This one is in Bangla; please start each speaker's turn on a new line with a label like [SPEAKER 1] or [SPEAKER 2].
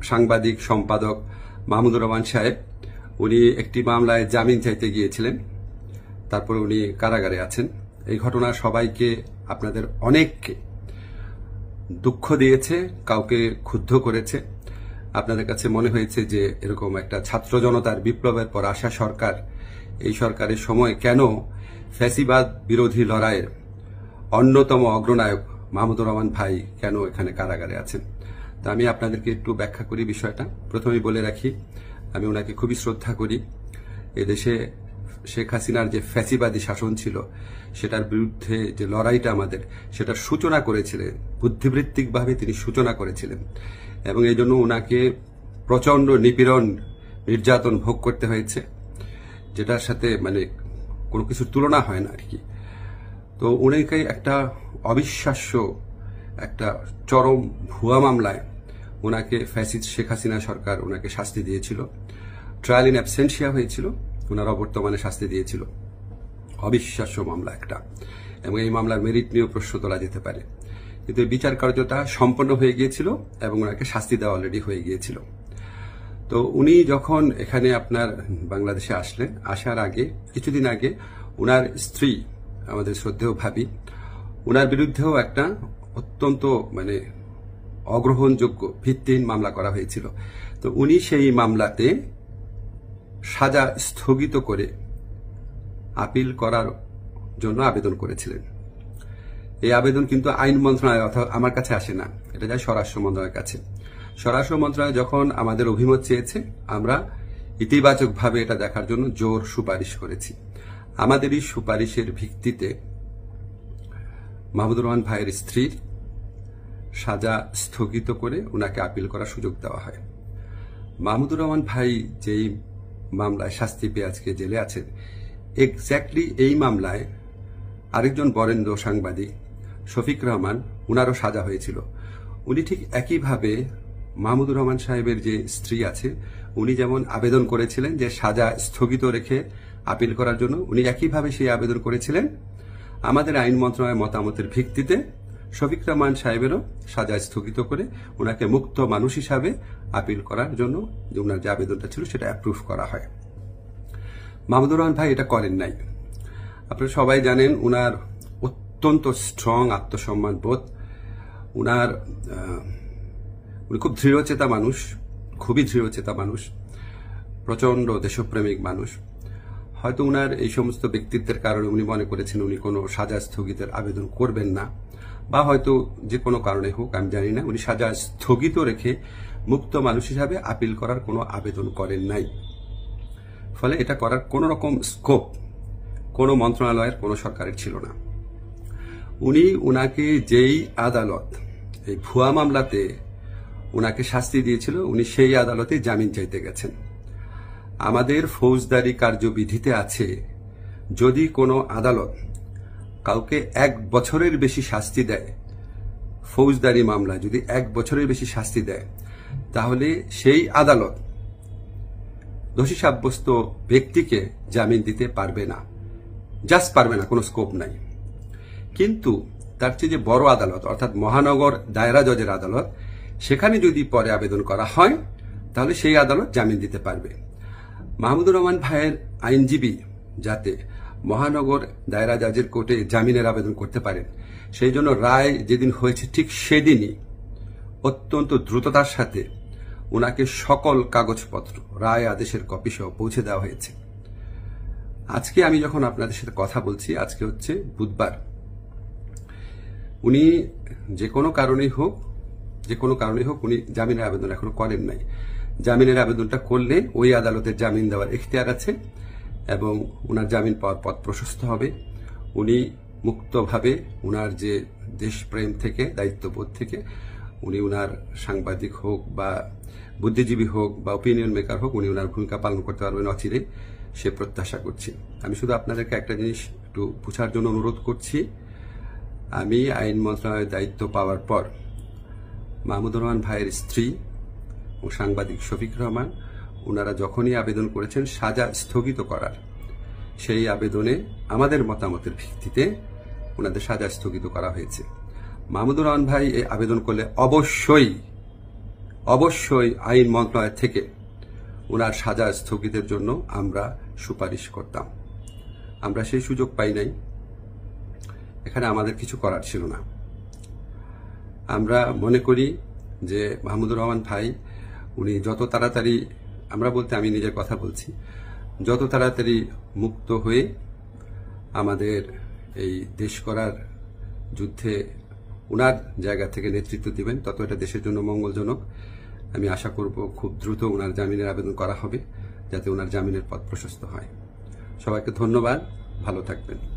[SPEAKER 1] সাংবাদিক সম্পাদক মাহমুদুর রহমান সাহেব উনি একটি মামলায় জামিন চাইতে গিয়েছিলেন, তারপর উনি কারাগারে আছেন। এই ঘটনা সবাইকে, আপনাদের অনেককে দুঃখ দিয়েছে, কাউকে ক্ষুব্ধ করেছে। আপনাদের কাছে মনে হয়েছে যে এরকম একটা ছাত্র জনতার বিপ্লবের পর আসা সরকার, এই সরকারের সময় কেন ফ্যাসিবাদ বিরোধী লড়াইয়ের অন্যতম অগ্রনায়ক মাহমুদুর রহমান ভাই কেন এখানে কারাগারে আছেন। তা আমি আপনাদেরকে একটু ব্যাখ্যা করি বিষয়টা। প্রথমেই বলে রাখি, আমি ওনাকে খুবই শ্রদ্ধা করি। এদেশে শেখ হাসিনার যে ফ্যাসিবাদী শাসন ছিল সেটার বিরুদ্ধে যে লড়াইটা আমাদের, সেটার সূচনা করেছিলেন, বুদ্ধিবৃত্তিকভাবে তিনি সূচনা করেছিলেন, এবং এই জন্য ওনাকে প্রচন্ড নিপীড়ন নির্যাতন ভোগ করতে হয়েছে, যেটার সাথে মানে কোনো কিছুর তুলনা হয় না আর কি। তো উনাকে একটা অবিশ্বাস্য একটা চরম ভুয়া মামলায় ওনাকে ফ্যাসিস্ট শেখ হাসিনা সরকার ওনাকে শাস্তি দিয়েছিল। ট্রায়াল ইন অ্যাবসেন্সিয়া হয়েছিল, ওনার অবর্তমানে শাস্তি দিয়েছিল। অবিশ্বাস্য মামলা একটা, এবং এই মামলার মেরিট নিয়েও প্রশ্ন তোলা যেতে পারে, কিন্তু বিচার কার্যটা সম্পন্ন হয়ে গিয়েছিল এবং ওনাকে শাস্তি দেওয়া অলরেডি হয়ে গিয়েছিল। তো উনি যখন এখানে আপনার বাংলাদেশে আসলেন, আসার আগে কিছুদিন আগে ওনার স্ত্রী, আমাদের শ্রদ্ধেয় ভাবি, ওনার বিরুদ্ধেও একটা অত্যন্ত মানে অগ্রহণযোগ্য ভিত্তিহীন মামলা করা হয়েছিল। তো উনি সেই মামলাতে সাজা স্থগিত করে আপিল করার জন্য আবেদন করেছিলেন। এই আবেদন কিন্তু আইন মন্ত্রণালয় অথবা আমার কাছে আসে না, এটা যায় স্বরাষ্ট্র মন্ত্রণালয়ের কাছে। স্বরাষ্ট্র মন্ত্রণালয় যখন আমাদের অভিমত চেয়েছে, আমরা ইতিবাচকভাবে এটা দেখার জন্য জোর সুপারিশ করেছি। আমাদের এই সুপারিশের ভিত্তিতে মাহমুদুর রহমান ভাইয়ের স্ত্রীর সাজা স্থগিত করে ওনাকে আপিল করার সুযোগ দেওয়া হয়। মাহমুদুর রহমান ভাই যেই মামলায় শাস্তি পেয়ে আজকে জেলে আছেন, এক্স্যাক্টলি এই মামলায় আরেকজন বরেণ্য সাংবাদিক শফিক রহমান, উনারও সাজা হয়েছিল। উনি ঠিক একইভাবে মাহমুদুর রহমান সাহেবের যে স্ত্রী আছে, উনি যেমন আবেদন করেছিলেন যে সাজা স্থগিত রেখে আপিল করার জন্য, উনি একইভাবে সেই আবেদন করেছিলেন। আমাদের আইন মন্ত্রণালয়ের মতামতের ভিত্তিতে শফিক রহমান সাহেবেরও সাজা স্থগিত করে ওনাকে মুক্ত মানুষ হিসাবে আপিল করার জন্য যে ওনার যে আবেদনটা ছিল সেটা অ্যাপ্রুভ করা হয়। মাহমুদুর রহমান ভাই এটা করেন নাই। আপনারা সবাই জানেন উনার অত্যন্ত স্ট্রং আত্মসম্মান বোধ, উনি খুব দৃঢ়চেতা মানুষ, খুবই দৃঢ়চেতা মানুষ, প্রচন্ড দেশপ্রেমিক মানুষ। হয়তো উনার এই সমস্ত ব্যক্তিত্বের কারণে উনি মনে করেছেন উনি কোনো সাজা স্থগিতের আবেদন করবেন না, বা হয়তো যে কোনো কারণে হোক আমি জানি না, উনি সাজা স্থগিত রেখে মুক্ত মানুষ হিসাবে আপিল করার কোনো আবেদন করেন নাই। ফলে এটা করার কোনো রকম স্কোপ কোনো মন্ত্রণালয়ের কোনো সরকারের ছিল না। উনাকে যেই আদালত এই ভুয়া মামলাতে উনাকে শাস্তি দিয়েছিল, উনি সেই আদালতে জামিন চাইতে গেছেন। আমাদের ফৌজদারি কার্যবিধিতে আছে, যদি কোনো আদালত কাউকে 1 বছরের বেশি শাস্তি দেয়, ফৌজদারি মামলা যদি 1 বছরের বেশি শাস্তি দেয়, তাহলে সেই আদালত দোষী সাব্যস্ত ব্যক্তিকে জামিন দিতে পারবে না, জাস্ট পারবে না, কোনো স্কোপ নাই। কিন্তু তার চেয়ে যে বড় আদালত, অর্থাৎ মহানগর দায়রা জজের আদালত, সেখানে যদি পরে আবেদন করা হয় তাহলে সেই আদালত জামিন দিতে পারবে। মাহমুদুর রহমান ভাইয়ের আইনজীবী যাতে মহানগর দায়রা জজের কোর্টে জামিনের আবেদন করতে পারেন, সেই জন্য রায় যেদিন হয়েছে ঠিক সেদিনই অত্যন্ত দ্রুততার সাথে ওনাকে সকল কাগজপত্র, রায় আদেশের কপি সহ পৌঁছে দেওয়া হয়েছে। আজকে আমি যখন আপনাদের সাথে কথা বলছি, আজকে হচ্ছে বুধবার, উনি যে কোনো কারণেই হোক উনি জামিনের আবেদন এখনো করেন নাই। জামিনের আবেদনটা করলে ওই আদালতের জামিন দেওয়ার এখতিয়ার আছে এবং ওনার জামিন পাওয়ার পথ প্রশস্ত হবে। উনি মুক্তভাবে ওনার যে দেশপ্রেম থেকে, দায়িত্ববোধ থেকে, উনি ওনার সাংবাদিক হোক বা বুদ্ধিজীবী হোক বা ওপিনিয়ন মেকার হোক, উনি ওনার ভূমিকা পালন করতে পারবেন অচিরে, সে প্রত্যাশা করছি। আমি শুধু আপনাদেরকে একটা জিনিস একটু বুঝার জন্য অনুরোধ করছি। আমি আইন মন্ত্রণালয়ের দায়িত্ব পাওয়ার পর মাহমুদুর রহমান ভাইয়ের স্ত্রী ও সাংবাদিক শফিক রহমান, ওনারা যখনই আবেদন করেছেন সাজা স্থগিত করার, সেই আবেদনে আমাদের মতামতের ভিত্তিতে ওনাদের সাজা স্থগিত করা হয়েছে। মাহমুদুর রহমান ভাই এই আবেদন করলে অবশ্যই আইন মন্ত্রণালয় থেকে ওনার সাজা স্থগিতের জন্য আমরা সুপারিশ করতাম। আমরা সেই সুযোগ পাই নাই, এখানে আমাদের কিছু করার ছিল না। আমরা মনে করি যে মাহমুদুর রহমান ভাই উনি যত তাড়াতাড়ি, আমরা বলতে আমি নিজের কথা বলছি, যত তাড়াতাড়ি মুক্ত হয়ে আমাদের এই দেশ করার যুদ্ধে উনার জায়গা থেকে নেতৃত্ব দিবেন, তত এটা দেশের জন্য মঙ্গলজনক। আমি আশা করব খুব দ্রুত উনার জামিনের আবেদন করা হবে, যাতে উনার জামিনের পথ প্রশস্ত হয়। সবাইকে ধন্যবাদ, ভালো থাকবেন।